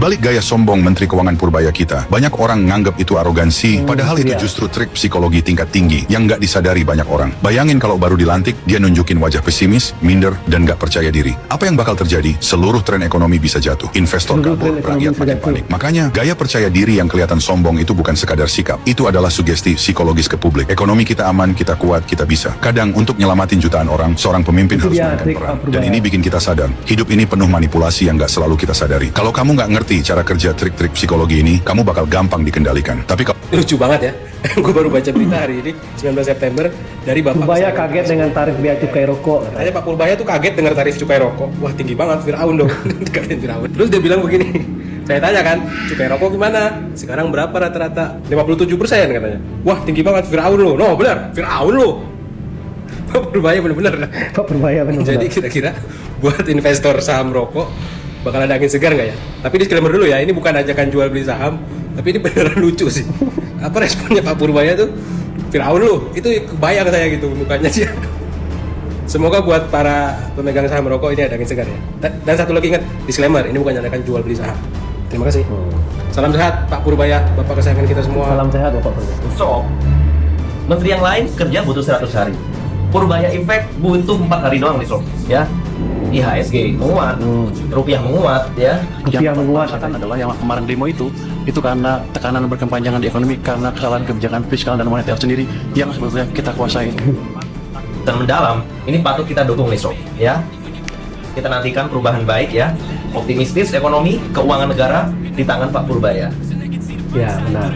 balik gaya sombong Menteri Keuangan Purbaya kita, banyak orang nganggap itu arogansi, padahal itu justru trik psikologi tingkat tinggi yang nggak disadari banyak orang. Bayangin kalau baru dilantik, dia nunjukin wajah pesimis, minder, dan nggak percaya diri. Apa yang bakal terjadi? Seluruh tren ekonomi bisa jatuh. Investor kabur, rakyat makin panik. Makanya, gaya percaya diri yang kelihatan sombong itu bukan sekadar sikap. Itu adalah sugesti psikologis ke publik. Ekonomi kita aman, kita kuat, kita bisa. Kadang untuk nyelamatin jutaan orang, seorang pemimpin harus mainkan peran. Dan ini bikin kita sadar, hidup ini penuh manipulasi yang nggak selalu kita sadari. Kalau kamu nggak ngerti cara kerja trik-trik psikologi ini, kamu bakal gampang dikendalikan. Tapi kalau lucu banget ya. Gue baru baca berita hari ini 19 September dari Bapak Purbaya kaget dengan tarif bea cukai rokok. Katanya Pak Purbaya tuh kaget dengar tarif cukai rokok. Wah, tinggi banget, Firaun dong. Dikatain Firaun. Terus dia bilang begini. Saya tanya kan, cukai rokok gimana? Sekarang berapa rata-rata? 57% katanya. Wah, tinggi banget, Firaun lo. No, benar, Firaun lo. Pak Purbaya bener-bener. Pak Purbaya bener-bener. Jadi kira-kira buat investor saham rokok bakal ada angin segar nggak ya? Tapi disclaimer dulu ya, ini bukan ajakan jual beli saham, tapi ini beneran lucu sih. Apa responnya Pak Purbaya tuh? Firaun lu, itu kebayang saya gitu mukanya sih. Semoga buat para pemegang saham rokok ini ada angin segar ya. Dan satu lagi ingat, disclaimer, ini bukan ajakan jual beli saham. Terima kasih. Salam sehat Pak Purbaya, Bapak kesayangan kita semua. Salam sehat Bapak Purbaya. So, menteri yang lain kerja butuh 100 hari. Purbaya Effect butuh 4 hari doang nih sob, ya. IHSG menguat, rupiah menguat, ya. Rupiah menguat adalah yang kemarin demo itu karena tekanan berkepanjangan di ekonomi karena kesalahan kebijakan fiskal dan moneter sendiri yang sebetulnya kita kuasai. Dan mendalam, ini patut kita dukung nih sob, ya. Kita nantikan perubahan baik ya, optimistis ekonomi, keuangan negara di tangan Pak Purbaya. Ya benar.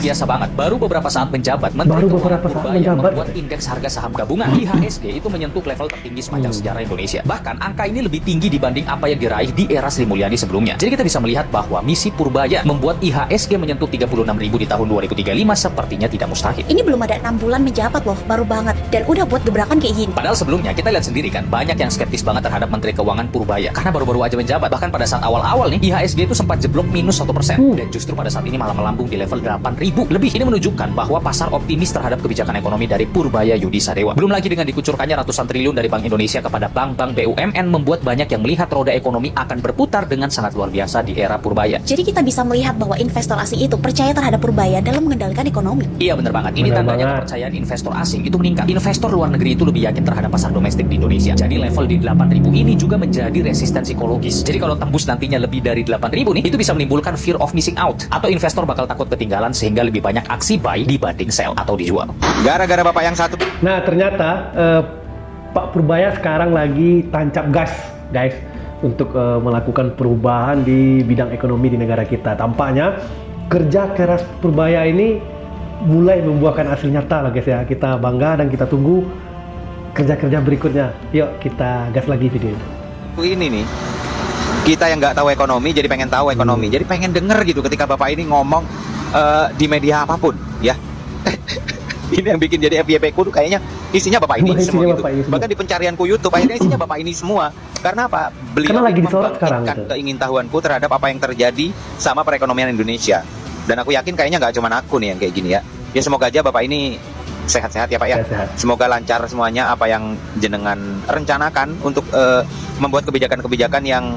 Biasa banget, baru beberapa saat menjabat, Menteri Keuangan Purbaya membuat indeks harga saham gabungan IHSG itu menyentuh level tertinggi sepanjang sejarah Indonesia. Bahkan angka ini lebih tinggi dibanding apa yang diraih di era Sri Mulyani sebelumnya. Jadi kita bisa melihat bahwa misi Purbaya membuat IHSG menyentuh 36.000 di tahun 2035 sepertinya tidak mustahil. Ini belum ada 6 bulan menjabat loh, baru banget. Dan udah buat gebrakan kayak gini. Padahal sebelumnya kita lihat sendiri kan, banyak yang skeptis banget terhadap Menteri Keuangan Purbaya karena baru-baru aja menjabat. Bahkan pada saat awal-awal nih, IHSG itu sempat jeblok minus 1%. Dan justru pada saat ini malah melambung di level 8.000 lebih. Ini menunjukkan bahwa pasar optimis terhadap kebijakan ekonomi dari Purbaya Yudi Sadewa. Belum lagi dengan dikucurkannya ratusan triliun dari Bank Indonesia kepada bank-bank BUMN membuat banyak yang melihat roda ekonomi akan berputar dengan sangat luar biasa di era Purbaya. Jadi kita bisa melihat bahwa investor asing itu percaya terhadap Purbaya dalam mengendalikan ekonomi. Iya bener banget. Ini tandanya kepercayaan investor asing itu meningkat. Investor luar negeri itu lebih yakin terhadap pasar domestik di Indonesia. Jadi level di 8.000 ini juga menjadi resisten psikologis. Jadi kalau tembus nantinya lebih dari 8.000 nih, itu bisa menimbulkan fear of missing out atau investor bakal takut ketinggalan sehingga lebih banyak aksi buy dibanding sell atau dijual. Gara-gara bapak yang satu. Nah ternyata Pak Purbaya sekarang lagi tancap gas guys untuk melakukan perubahan di bidang ekonomi di negara kita. Tampaknya kerja keras Purbaya ini mulai membuahkan hasil nyata lah guys ya. Kita bangga dan kita tunggu kerja-kerja berikutnya. Yuk kita gas lagi video Ini nih, kita yang nggak tahu ekonomi jadi pengen tahu ekonomi. Jadi pengen denger gitu ketika bapak ini ngomong di media apapun ya. Ini yang bikin jadi FYP ku tuh kayaknya isinya bapak ini semua gitu. Bahkan di pencarianku YouTube akhirnya isinya bapak ini semua. Karena apa? Beliau lagi disorot sekarang gitu. Keingintahuanku terhadap apa yang terjadi sama perekonomian Indonesia. Dan aku yakin kayaknya nggak cuma aku nih yang kayak gini ya. Ya semoga aja bapak ini sehat-sehat ya Pak ya. Sehat. Semoga lancar semuanya apa yang jenengan rencanakan untuk membuat kebijakan-kebijakan yang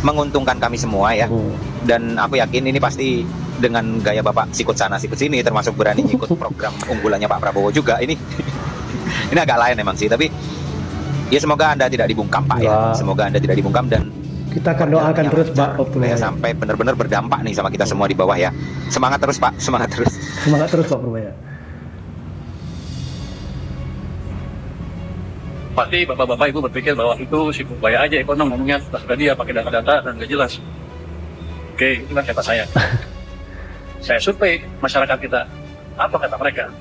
menguntungkan kami semua ya. Dan aku yakin ini pasti dengan gaya bapak sikut sana sikut sini, termasuk berani ikut program unggulannya Pak Prabowo juga. Ini ini agak lain memang sih, tapi ya semoga Anda tidak dibungkam Pak ya. Semoga Anda tidak dibungkam dan kita akan doakan terus Pak Purbaya sampai benar-benar berdampak nih sama kita semua di bawah ya. Semangat terus Pak, semangat terus. Semangat terus Pak Purbaya. Pasti bapak-bapak itu berpikir bahwa itu si Purbaya aja ekonom ngomongnya sudah dia pakai data-data dan nggak jelas. Oke, itu kan kata saya. Saya survei masyarakat kita, apa kata mereka?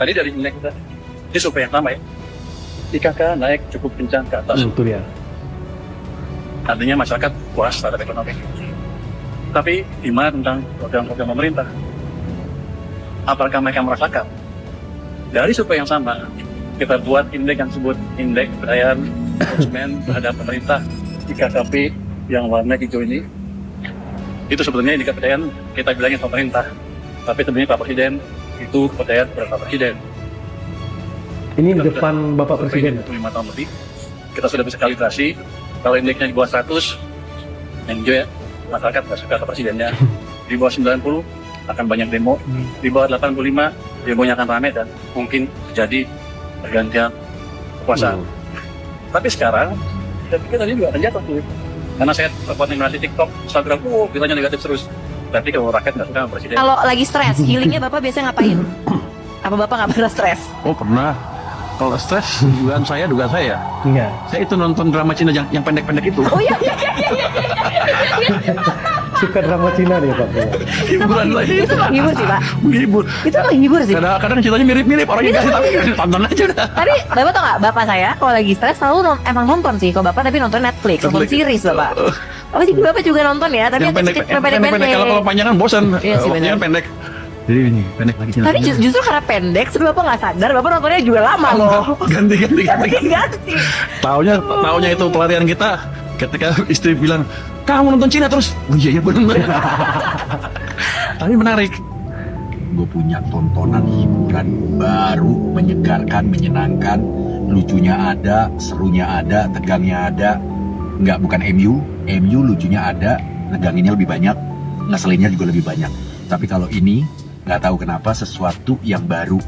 Tadi dari indeks kita, ini survei yang pertama ya. IKK naik cukup kencang ke atas. Itu dia. Artinya masyarakat puas terhadap ekonomi. Tapi gimana tentang program-program pemerintah? Apakah mereka merasakan? Dari survei yang sama, kita buat indeks yang disebut indeks kepercayaan konsumen terhadap pemerintah IKKP yang warna hijau ini. Itu sebetulnya indeks kepercayaan kita bilangnya pemerintah, tapi sebenarnya Pak Presiden itu kepercayaan kepada Pak Presiden. Ini di depan Bapak Presiden. 5 tahun lebih, kita sudah bisa kalibrasi. Kalau indeksnya di bawah 100, enjoy ya, masyarakat nggak suka ke presidennya. Di bawah 90 akan banyak demo, di bawah 85 demonya akan ramai dan mungkin terjadi pergantian kekuasaan. Tapi sekarang, saya pikir tadi juga akan jatuh tuh. Karena saya kontaminasi TikTok, Instagram, beritanya negatif terus. Tapi kalau rakyat nggak suka sama presiden. Kalau lagi stres, healingnya Bapak biasanya ngapain? Apa Bapak nggak pernah stres? Oh pernah. Kalau stres, dugaan saya. Iya. Saya itu nonton drama Cina yang pendek-pendek itu. Oh iya. Suka drama Cina nih Pak Purba. Hiburan lagi. Itu menghibur sih Pak. Menghibur. Itu menghibur sih. Kadang-kadang ceritanya mirip-mirip orang yang kasih tapi tonton aja udah. Tapi Bapak tau nggak? Bapak saya kalau lagi stres selalu emang nonton sih. Kalau Bapak tapi nonton Netflix, nonton series Bapak. Oh jadi Bapak juga nonton ya? Tapi Yang pendek-pendek. Kalau panjang kan bosan. Iya sih, benar. Yang pendek. Jadi ini pendek lagi Cina. Tapi justru karena pendek, sebab Bapak nggak sadar, Bapak nontonnya juga lama loh. Ganti. Ganti. Taunya itu pelarian kita. Ketika istri bilang, kamu nonton Cina terus. Oh iya benar. Tapi menarik. Gue punya tontonan hiburan baru, menyegarkan, menyenangkan, lucunya ada, serunya ada, tegangnya ada. Enggak, bukan MU lucunya ada, teganginnya lebih banyak, ngeselinnya juga lebih banyak. Tapi kalau ini, nggak tahu kenapa sesuatu yang baru.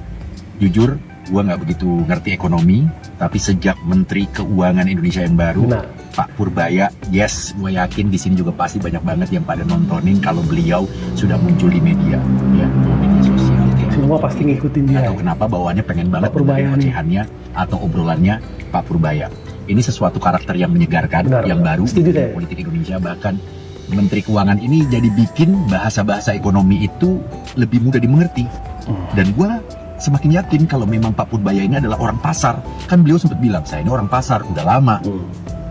Jujur, gue nggak begitu ngerti ekonomi, tapi sejak Menteri Keuangan Indonesia yang baru, Benar. Pak Purbaya, yes, gue yakin di sini juga pasti banyak banget yang pada nontonin kalau beliau sudah muncul di media, ya, media sosial. Semua pasti ngikutin dia. Nggak tahu kenapa bawaannya pengen banget Pak Purbaya dengerin nih. ocehannya atau obrolannya Pak Purbaya. Ini sesuatu karakter yang menyegarkan, Benar, yang baru setuju di saya. politik Indonesia. Bahkan Menteri Keuangan ini jadi bikin bahasa-bahasa ekonomi itu lebih mudah dimengerti. Dan gue semakin yakin kalau memang Pak Purbaya ini adalah orang pasar. Kan beliau sempat bilang, saya ini orang pasar, udah lama.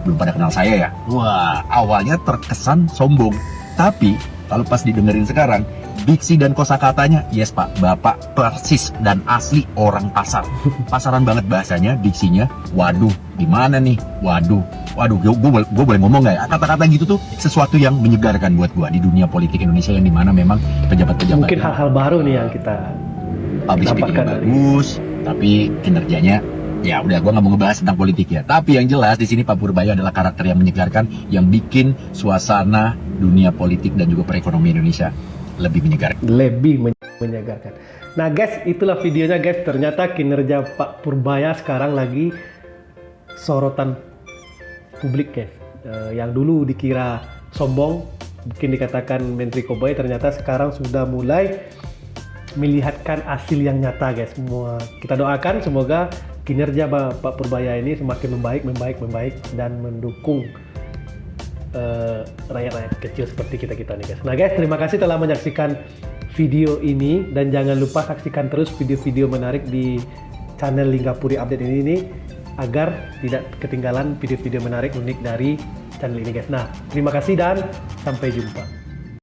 Belum pada kenal saya ya. Wah, awalnya terkesan sombong. Tapi kalau pas didengerin sekarang, diksi dan kosakatanya, yes Pak, Bapak persis dan asli orang pasar. Pasaran banget bahasanya, diksinya. Waduh, gimana nih? Waduh, gue boleh ngomong nggak ya? Kata-kata gitu tuh sesuatu yang menyegarkan buat gue di dunia politik Indonesia yang dimana memang pejabat-pejabat Mungkin hal-hal baru nih yang kita public speaking dapatkan dari bagus, tapi kinerjanya ya udah, gue nggak mau ngebahas tentang politik ya. Tapi yang jelas di sini Pak Purbaya adalah karakter yang menyegarkan, yang bikin suasana dunia politik dan juga perekonomian Indonesia lebih menyegarkan. menyegarkan. Nah guys, itulah videonya guys. Ternyata kinerja Pak Purbaya sekarang lagi sorotan publik guys. Yang dulu dikira sombong, mungkin dikatakan Menteri Kobay, ternyata sekarang sudah mulai melihatkan hasil yang nyata guys. Semua kita doakan semoga kinerja Pak Purbaya ini semakin membaik dan mendukung rakyat-rakyat kecil seperti kita nih guys. Nah guys, terima kasih telah menyaksikan video ini dan jangan lupa saksikan terus video-video menarik di channel Linggapuri Update ini agar tidak ketinggalan video-video menarik unik dari channel ini guys. Nah, terima kasih dan sampai jumpa.